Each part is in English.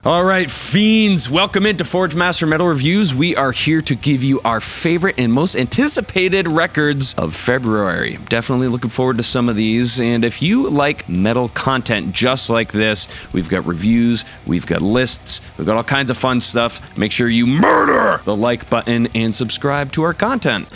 All right, fiends, welcome into Forgemaster Metal Reviews. We are here to give you our favorite and most anticipated records of February. Definitely looking forward to some of these. And if you like metal content just like this, we've got reviews, we've got lists, we've got all kinds of fun stuff. Make sure you murder the like button and subscribe to our content.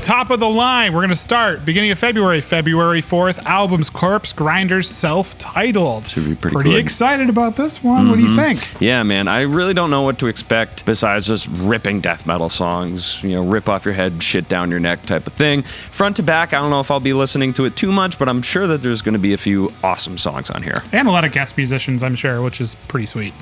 Top of the line, we're going to start beginning of February 4th, albums Corpsegrinder's self-titled. Should be pretty good. Excited about this one. What do you think? Yeah, man, I really don't know what to expect besides just ripping death metal songs, you know, rip off your head, shit down your neck type of thing. Front to back, I don't know if I'll be listening to it too much, but I'm sure that there's going to be a few awesome songs on here. And a lot of guest musicians, I'm sure, which is pretty sweet.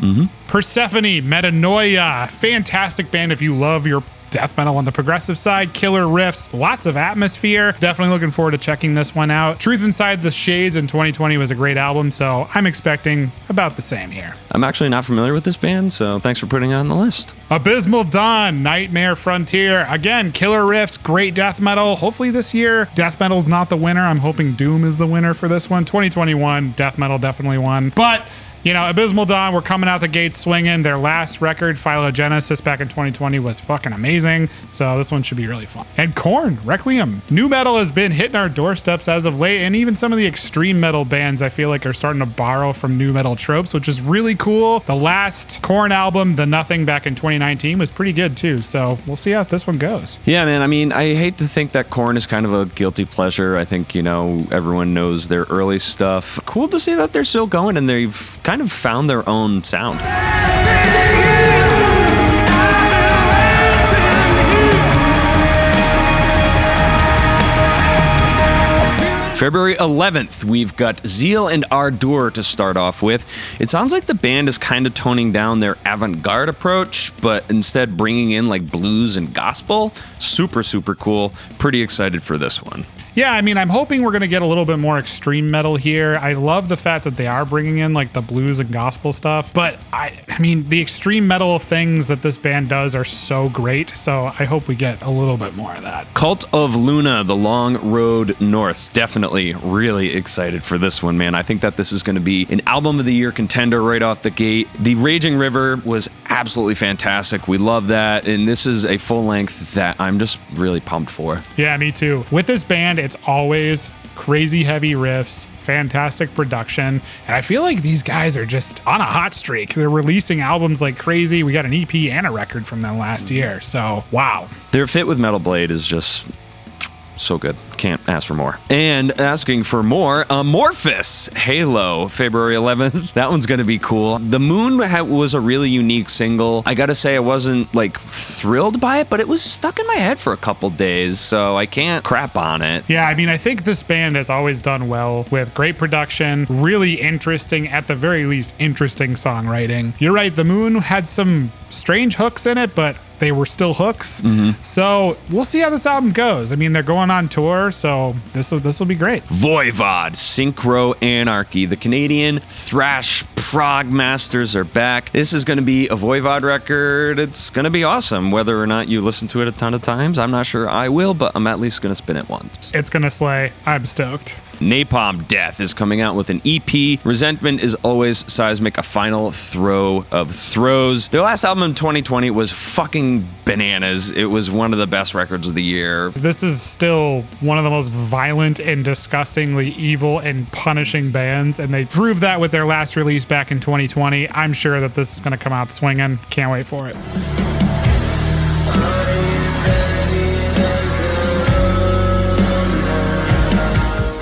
Persefone, Metanoia, fantastic band if you love your death metal on the progressive side, killer riffs, lots of atmosphere. Definitely looking forward to checking this one out. Truth Inside the Shades in 2020 was a great album, so I'm expecting about the same here. I'm actually not familiar with this band, so thanks for putting it on the list. Abysmal Dawn, Nightmare Frontier. Again, killer riffs, great death metal. Hopefully this year, death metal's not the winner. I'm hoping Doom is the winner for this one. 2021, death metal definitely won. But you know, Abysmal Dawn, we're coming out the gate swinging. Their last record, Phylogenesis, back in 2020 was fucking amazing. So this one should be really fun. And Korn, Requiem. New metal has been hitting our doorsteps as of late, and even some of the extreme metal bands I feel like are starting to borrow from new metal tropes, which is really cool. The last Korn album, The Nothing, back in 2019 was pretty good too. So we'll see how this one goes. Yeah, man, I mean, I hate to think that Korn is kind of a guilty pleasure. I think, you know, everyone knows their early stuff. Cool to see that they're still going and they've kind of found their own sound. February 11th, we've got Zeal and Ardor to start off with. It sounds like the band is kind of toning down their avant-garde approach, but instead bringing in like blues and gospel. Super, super cool. Pretty excited for this one. Yeah, I mean, I'm hoping we're going to get a little bit more extreme metal here. I love the fact that they are bringing in like the blues and gospel stuff, but I mean, the extreme metal things that this band does are so great, so I hope we get a little bit more of that. Cult of Luna, The Long Road North. Definitely really excited for this one, man. I think that this is going to be an album of the year contender right off the gate. The Raging River was absolutely fantastic. We love that, and this is a full length that I'm just really pumped for. Yeah, me too. With this band, it's always crazy heavy riffs, fantastic production, and I feel like these guys are just on a hot streak. They're releasing albums like crazy. We got an EP and a record from them last year, so wow. Their fit with Metal Blade is just so good. Can't ask for more. And asking for more, Amorphis, Halo, February 11th. That one's going to be cool. The Moon was a really unique single. I got to say I wasn't like thrilled by it, but it was stuck in my head for a couple days, so I can't crap on it. Yeah, I mean, I think this band has always done well with great production, really interesting, at the very least, interesting songwriting. You're right, The Moon had some strange hooks in it, but they were still hooks. So we'll see how this album goes. I mean, they're going on tour, so this will be great. Voivod, Synchro Anarchy. The Canadian thrash prog masters are back. This is going to be a Voivod record. It's going to be awesome. Whether or not you listen to it a ton of times, I'm not sure I will, but I'm at least going to spin it once. It's going to slay. I'm stoked. Napalm Death is coming out with an EP. Resentment is always seismic, a final throw of throws. Their last album in 2020 was fucking bananas. It was one of the best records of the year. This is still one of the most violent and disgustingly evil and punishing bands, and they proved that with their last release back in 2020. I'm sure that this is going to come out swinging. Can't wait for it.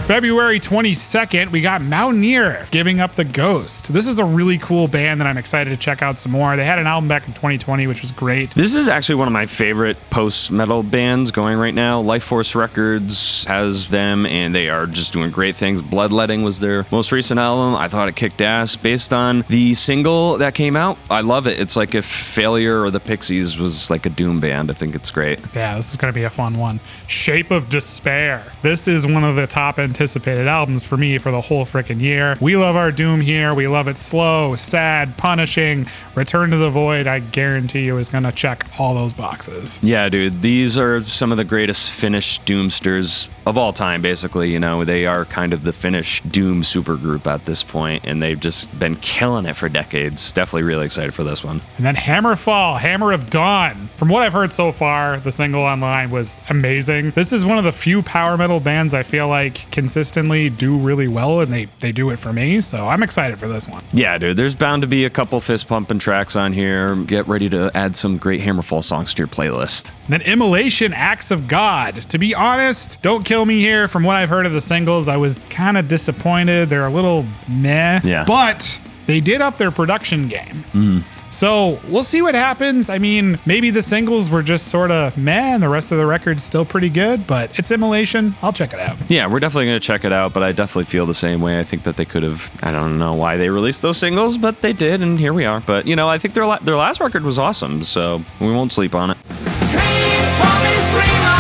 February 22nd, we got Mountaineer, Giving Up the Ghost. This is a really cool band that I'm excited to check out some more. They had an album back in 2020, which was great. This is actually one of my favorite post-metal bands going right now. Life Force Records has them, and they are just doing great things. Bloodletting was their most recent album. I thought it kicked ass. Based on the single that came out, I love it. It's like if Failure or the Pixies was like a doom band. I think it's great. Yeah, this is going to be a fun one. Shape of Despair. This is one of the top end anticipated albums for me for the whole freaking year. We love our Doom here. We love it slow, sad, punishing. Return to the Void, I guarantee you, is going to check all those boxes. Yeah, dude, these are some of the greatest Finnish Doomsters of all time, basically. You know, they are kind of the Finnish Doom supergroup at this point, and they've just been killing it for decades. Definitely really excited for this one. And then Hammerfall, Hammer of Dawn. From what I've heard so far, the single online was amazing. This is one of the few power metal bands I feel like consistently do really well, and they do it for me, so I'm excited for this one. Yeah, dude, there's bound to be a couple fist-pumping tracks on here. Get ready to add some great Hammerfall songs to your playlist. And then Immolation, Acts of God. To be honest, don't kill me here. From what I've heard of the singles, I was kind of disappointed. They're a little meh. Yeah. But they did up their production game. So we'll see what happens. I mean, maybe the singles were just sort of meh and the rest of the record's still pretty good, but it's Immolation. I'll check it out. Yeah, we're definitely going to check it out, but I definitely feel the same way. I think that they could have, I don't know why they released those singles, but they did, and here we are. But, you know, I think their last record was awesome, so we won't sleep on it. Scream for me, screamer.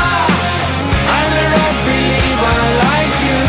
I'm a rock believer like you.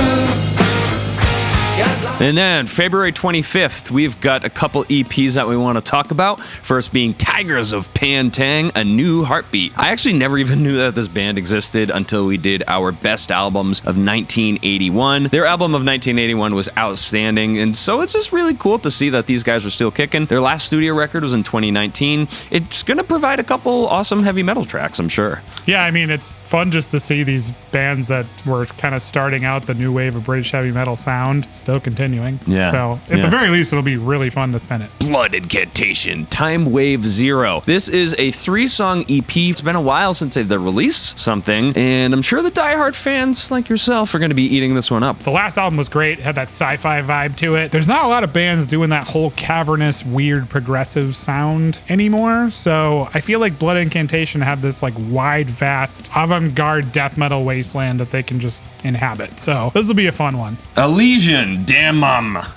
Just like And then February 25th, we've got a couple EPs that we want to talk about. First being Tigers of Pantang, A New Heartbeat. I actually never even knew that this band existed until we did our best albums of 1981. Their album of 1981 was outstanding, and so it's just really cool to see that these guys are still kicking. Their last studio record was in 2019. It's going to provide a couple awesome heavy metal tracks, I'm sure. Yeah, I mean, it's fun just to see these bands that were kind of starting out the new wave of British heavy metal sound still continuing. Yeah. So at the very least, it'll be really fun to spin it. Blood Incantation, Time Wave Zero. This is a 3-song EP. It's been a while since they've released something, and I'm sure the diehard fans like yourself are going to be eating this one up. The last album was great, had that sci-fi vibe to it. There's not a lot of bands doing that whole cavernous, weird, progressive sound anymore, so I feel like Blood Incantation have this like wide, vast, avant-garde death metal wasteland that they can just inhabit. So this will be a fun one. Elysian, Damn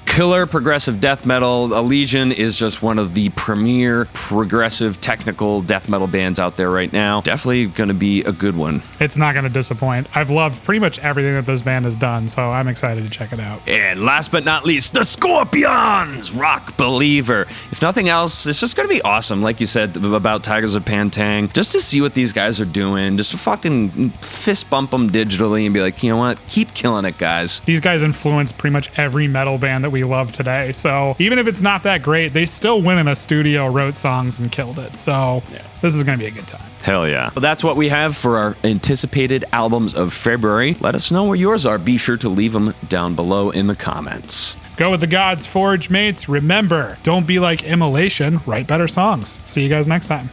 Killer progressive death metal. Elysian is just one of the premier progressive technical death metal bands out there right now. Definitely going to be a good one. It's not going to disappoint. I've loved pretty much everything that this band has done, so I'm excited to check it out. And last but not least, the Scorpions, Rock Believer. If nothing else, it's just going to be awesome, like you said about Tigers of Pantang, just to see what these guys are doing, just to fucking fist bump them digitally and be like, you know what, keep killing it, guys. These guys influence pretty much every metal band that we love today, so even if it's not that great, they still went in a studio, wrote songs, and killed it. So this is going to be a good time. Hell yeah. Well, that's what we have for our anticipated albums of February. Let us know where yours are. Be sure to leave them down below in the comments. Go with the gods, Forgemates. Remember, don't be like Immolation. Write better songs. See you guys next time.